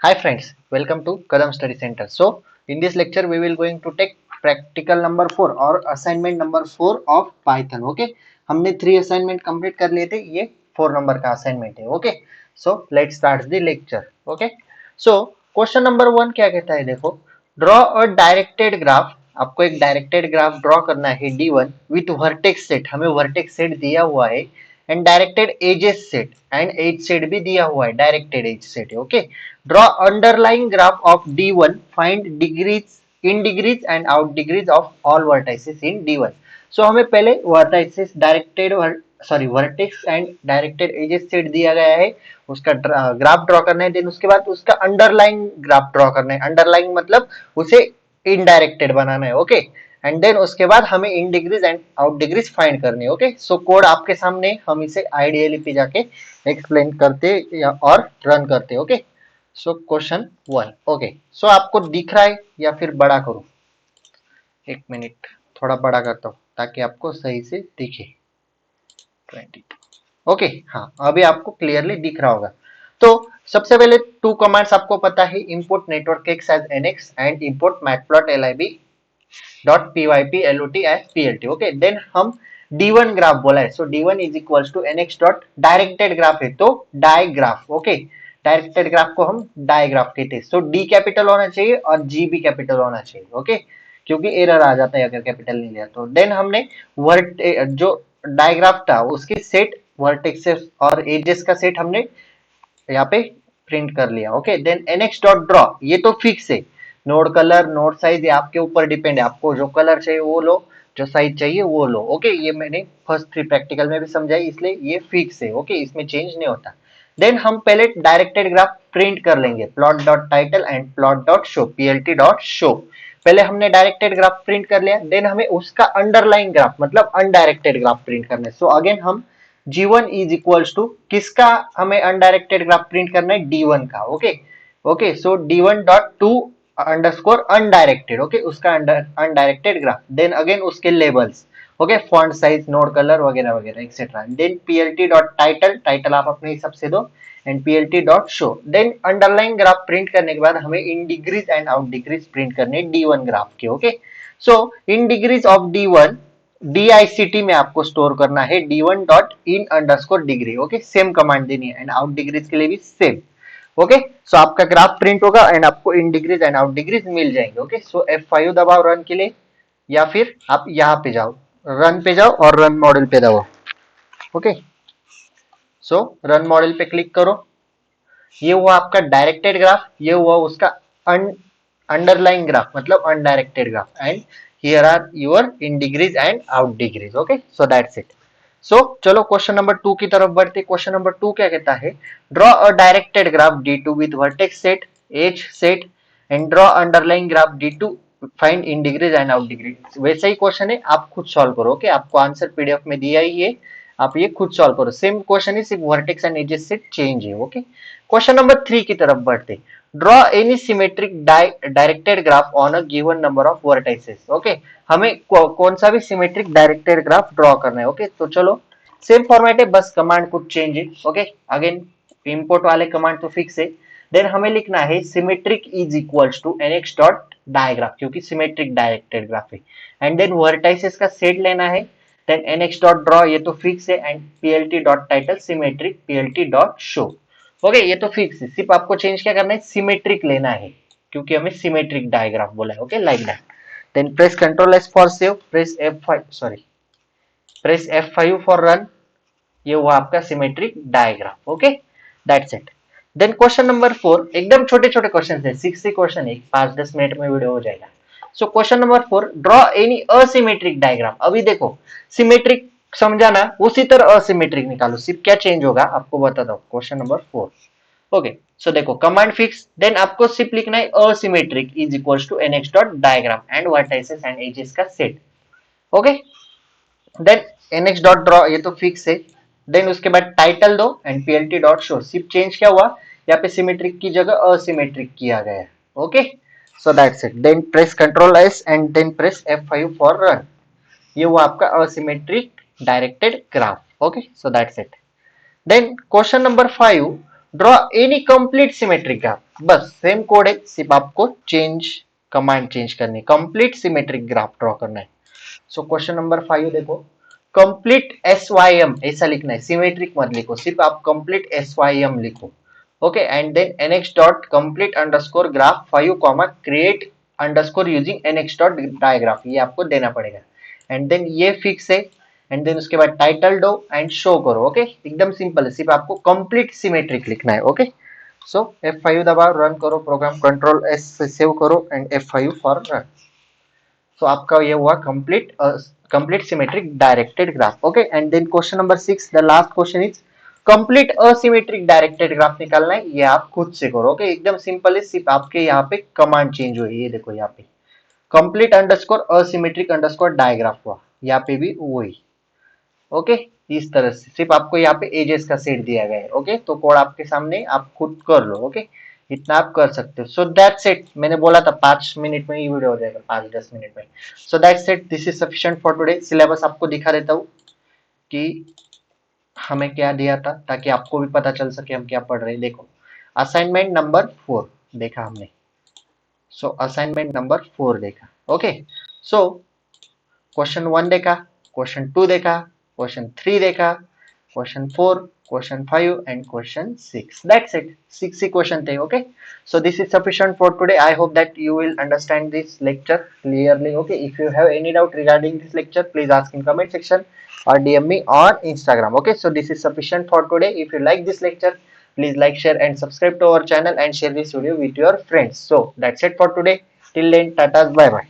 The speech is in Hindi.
Hi friends, welcome to Kadam Study Center. So in this lecture we will going to take practical number 4 और assignment number 4 of Python. Okay, हमने 3 assignment complete कर लिए थे, ये 4 number का assignment है. Okay, so let's start the lecture. Okay, so question number 1 क्या कहता है, देखो, draw a directed graph. आपको एक डायरेक्टेड ग्राफ ड्रॉ करना है D1 विथ वर्टेक्स सेट, हमें वर्टेक्स सेट दिया हुआ है and directed edges set and edge set भी दिया हुआ है, डायरेक्टेड एज सेट है. Okay, draw underlying graph of D1, find degrees in degrees and out degrees of all vertices in D1. So हमें पहले vertices directed sorry vertex and directed edges set दिया गया है, उसका ग्राफ ड्रॉ करना है. देन उसके बाद उसका अंडरलाइन ग्राफ ड्रॉ करना है. अंडरलाइन मतलब उसे इनडायरेक्टेड बनाना है. ओके, एंड देन उसके बाद हमें in degrees and out degrees find करनी है. ओके, सो कोड आपके सामने, हम इसे आईडीएलई पे जाके एक्सप्लेन करते या और रन करते. Okay, so question 1. ओके, सो आपको दिख रहा है या फिर बड़ा करूं? एक मिनट, थोड़ा बड़ा करता हूं ताकि आपको सही से दिखे. 20. ओके, हाँ, अभी आपको क्लियरली दिख रहा होगा. तो सबसे पहले 2 कमांड्स आपको पता है, import network x as NX and import matplot dot pyp lot as plt. Okay, then हम d1 ग्राफ बोला है, so d1 is equals to nx dot directed graph है तो di graph. Okay, directed graph को हम डाई ग्राफ कहते हैं. सो डी कैपिटल होना चाहिए और जी भी कैपिटल होना चाहिए. ओके, क्योंकि एरर आ जाता है अगर कैपिटल नहीं लिया तो. देन हमने वर्ट जो डायग्राफ था उसकी सेट वर्टेक्सेस और एजेस का सेट हमने यहाँ पे प्रिंट कर लिया. Okay, then nx dot draw, ये तो फिक्स है. नोड कलर नोड साइज ये आपके ऊपर डिपेंड है, आपको जो कलर चाहिए वो लो, जो साइज चाहिए वो लो. ओके, ये मैंने फर्स्ट 3 प्रैक्टिकल में भी समझाई, इसलिए ये फिक्स है. ओके, इसमें चेंज नहीं होता. देन हम पहले डायरेक्टेड ग्राफ प्रिंट कर लेंगे, plot dot title and plot dot show, PLT dot show. पहले हमने डायरेक्टेड ग्राफ प्रिंट कर लिया, देन हमें उसका अंडरलाइन ग्राफ मतलब अनडायरेक्टेड ग्राफ प्रिंट करना है. सो अगेन हम G1 इज इक्वल्स टू किसका हमें अनडायरेक्टेड ग्राफ प्रिंट करना है, D1 का. Okay, okay, so D1 dot to underscore undirected. Okay, उसका अनडायरेक्टेड ग्राफ. देन अगेन उसके labels, okay, font size node colour वगैरह वगैरह etcetera. Then PLT dot title, title आप अपने हिसाब से दो, and PLT dot show. Then underline graph print करने के बाद हमें in degrees and out degrees print करने D1 ग्राफ के. Okay, so in degrees of D1 DICT में आपको स्टोर करना है D1 dot in underscore degree. Okay, same command देनी है एंड आउट डिग्रीज के लिए भी सेम. ओके, सो आपका ग्राफ प्रिंट होगा एंड आपको in degrees and out degrees मिल जाएंगे. ओके, सो F5 दबाओ रन के लिए, या फिर आप यहाँ पे जाओ, रन पे जाओ और रन मॉडल पे दबाओ. ओके, सो रन मॉडल पे क्लिक करो. ये हुआ आपका डायरेक्टेड ग्राफ, ये हुआ उसका अंडरलाइन ग्राफ मतलब undirected graph, and here are your in degrees and out degrees. Okay, so that's it. So चलो क्वेश्चन नंबर 2 की तरफ बढ़ते. क्वेश्चन नंबर 2 क्या कहता है, draw a directed graph D2 with vertex set edge set and draw underline graph D2, find in degrees and out degrees. वैसा ही क्वेश्चन है, आप खुद सॉल्व करो. ओके, आपको आंसर पीडीएफ में दिया ही है, आप ये खुद सॉल्व करो. सेम क्वेश्चन है, सिर्फ वर्टेक्स एंड एजेस से चेंज है. ओके, क्वेश्चन नंबर 3 की तरफ बढ़ते. Draw any symmetric directed graph on a given number of vertices. Okay, हमें कौन सा भी सिमेट्रिक डायरेक्टेड ग्राफ ड्रॉ करना है. ओके, तो चलो सेम फॉर्मेट है, बस कमांड कुछ चेंज है. ओके, अगेन इंपोर्ट वाले कमांड तो फिक्स है. देन हमें लिखना है symmetric is equals to nx dot digraph, क्योंकि सिमेट्रिक डायरेक्टेड ग्राफ है. एंड देन वर्टाइसेस का सेट लेना है. देन nx डॉट ड्रॉ, ये तो फिक्स है, and plt dot title symmetric plt dot show. Okay, ये तो फिक्स है, सिर्फ आपको चेंज क्या करना है, सिमेट्रिक लेना है, क्योंकि हमें सिमेट्रिक डायग्राफ बोला है. Okay, like that. Then press control S for save, press F5 sorry press F5 for run. ये हुआ आपका symmetric digraph. Okay, that's it. Then question number 4, एकदम छोटे छोटे क्वेश्चन है, 6 क्वेश्चन है, 5-10 मिनट में वीडियो हो जाएगा. So question number 4, draw any asymmetric diagram. अभी देखो, सिमेट्रिक समझाना, उसी तरह असिमेट्रिक निकालो, सिर्फ क्या चेंज होगा आपको बताता हूँ. Question number 4. ओके, सो देखो कमांड फिक्स. देन आपको सिर्फ लिखना है asymmetric is equals to nx dot diagram and vertices and edges का set. Okay, then nx dot draw, ये तो फिक्स है. देन उसके बाद टाइटल दो एंड plt डॉट शो. सिर्फ चेंज क्या हुआ, यहाँ पे सिमेट्रिक की जगह असिमेट्रिक किया गया. Okay, so that's it. Then press control S and then press F5 for run. ये हुआ आपका asymmetric directed graph. Okay, so that's it. Then question number 5, draw any complete symmetric graph, बस सेम कोड है, सिर्फ आपको कमांड चेंज करनी, कंप्लीट सिमेट्रिक ग्राफ ड्रॉ करना है। सो क्वेश्चन नंबर 5 देखो, कंप्लीट SYM ऐसा लिखना है, सिमेट्रिक मत लिखो, सिर्फ आप कंप्लीट SYM लिखो। Okay, and then NX dot complete underscore graph 5 comma create underscore using NX dot digraph, ये आपको देना पड़ेगा। एंड देन ये फिक्स है, एंड देन उसके बाद टाइटल दो एंड शो करो। ओके, एकदम सिंपल है, सिर्फ आपको कंप्लीट सिमेट्रिक लिखना है। ओके, सो F5 दबाओ, रन करो प्रोग्राम, कंट्रोल S से सेव करो and F5 for run. So आपका ये हुआ complete symmetric directed graph. Okay, and then question number 6, the last question is complete asymmetric directed graph निकालना है, ये आप खुद से करो। ओके, एकदम सिंपल है, सिर्फ आपके यहाँ पे कमांड चेंज हुई, ये देखो यहाँ पे complete underscore asymmetric underscore digraph हुआ, यहाँ पे भी वही। ओके, इस तरह से सिर्फ आपको यहाँ पे एजेस का सेट दिया गया है। ओके, तो कोड आपके सामने, आप खुद कर लो। ओके, इतना आप कर सकते हो। सो दैट्स इट, मैंने बोला था 5 मिनट में ये वीडियो हो जाएगा, 5-10 मिनट में। सो that's it, this is sufficient for today. Syllabus आपको दिखा देता हूँ कि हमें क्या दिया था, ताकि आपको भी पता चल सके हम क्या पढ़ रहे हैं। देखो, असाइनमेंट नंबर 4 देखा हमने, सो असाइनमेंट नंबर 4 देखा। ओके, सो क्वेश्चन 1 देखा, क्वेश्चन 2 देखा, क्वेश्चन 3 देखा, question 4, question 5 and question 6. That's it, 6 he question थे। Okay, so this is sufficient for today. I hope that you will understand this lecture clearly. Okay, if you have any doubt regarding this lecture, please ask in comment section or DM me on Instagram. Okay, so this is sufficient for today. If you like this lecture, please like, share and subscribe to our channel and share this video with your friends. So that's it for today. Till then, tata, bye bye.